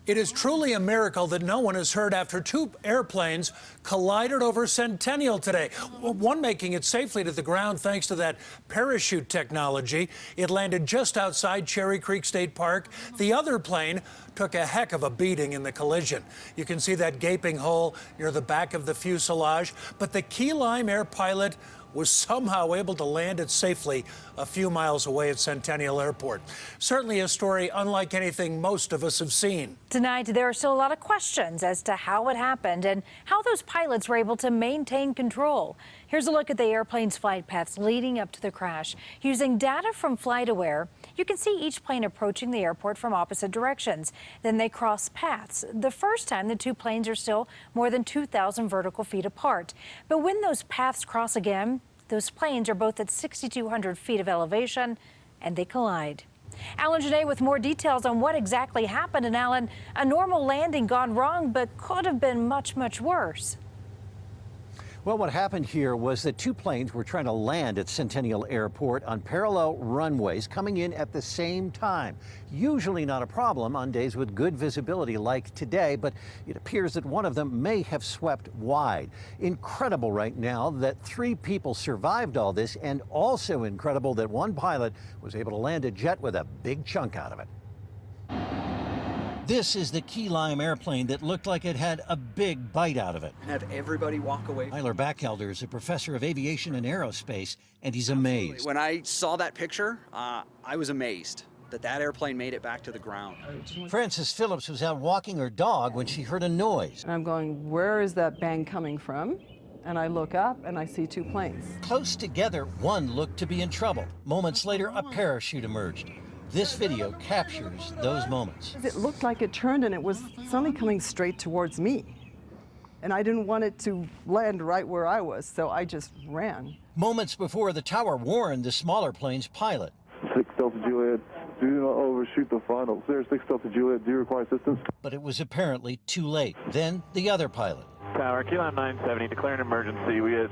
It is truly a miracle that no one is hurt after two airplanes collided over Centennial today. One making it safely to the ground thanks to that parachute technology. It landed just outside Cherry Creek State Park. The other plane took a heck of a beating in the collision. You can see that gaping hole near the back of the fuselage. But the Key Lime Air pilot was somehow able to land it safely a few miles away at Centennial Airport. Certainly a story unlike anything most of us have seen. Tonight, there are still a lot of questions as to how it happened and how those pilots were able to maintain control. Here's a look at the airplane's flight paths leading up to the crash. Using data from FlightAware, you can see each plane approaching the airport from opposite directions. Then they cross paths. The first time, the two planes are still more than 2,000 vertical feet apart. But when those paths cross again, those planes are both at 6,200 feet of elevation, and they collide. Alan Janae with more details on what exactly happened. And Alan, a normal landing gone wrong, but could have been much, much worse. Well, what happened here was that two planes were trying to land at Centennial Airport on parallel runways coming in at the same time. Usually not a problem on days with good visibility like today, but it appears that one of them may have swept wide. Incredible right now that 3 people survived all this, and also incredible that one pilot was able to land a jet with a big chunk out of it. This is the Key Lime airplane that looked like it had a big bite out of it. And have everybody walk away. Tyler Bachelder is a professor of aviation and aerospace, and he's amazed. When I saw that picture, I was amazed that airplane made it back to the ground. Frances Phillips was out walking her dog when she heard a noise. And I'm going, where is that bang coming from? And I look up and I see 2 planes. Close together, one looked to be in trouble. Moments later, a parachute emerged. This video captures those moments. It looked like it turned and it was suddenly coming straight towards me. And I didn't want it to land right where I was, so I just ran. Moments before, the tower warned the smaller plane's pilot. 6 Delta Juliet, do not overshoot the final. Sir, 6 Delta Juliet, do you require assistance? But it was apparently too late. Then the other pilot. Tower, Key Lime 970, declare an emergency. We had,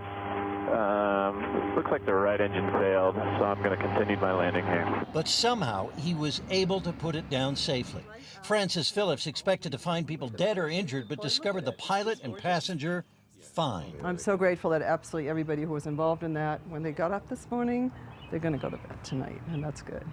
looks like the right engine failed, so I'm going to continue my landing here. But somehow he was able to put it down safely. Frances Phillips expected to find people dead or injured, but discovered the pilot and passenger fine. I'm so grateful that absolutely everybody who was involved in that, when they got up this morning, they're going to go to bed tonight, and that's good.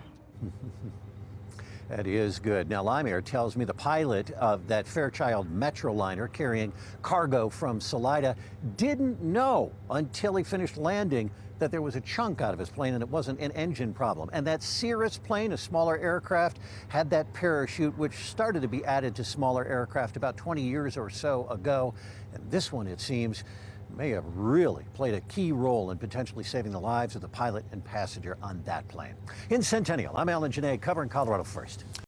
That is good. Now, Lime Air tells me the pilot of that Fairchild Metroliner carrying cargo from Salida didn't know until he finished landing that there was a chunk out of his plane and it wasn't an engine problem. And that Cirrus plane, a smaller aircraft, had that parachute which started to be added to smaller aircraft about 20 years or so ago. And this one, it seems, may have really played a key role in potentially saving the lives of the pilot and passenger on that plane. In Centennial, I'm Alan Janae, covering Colorado First.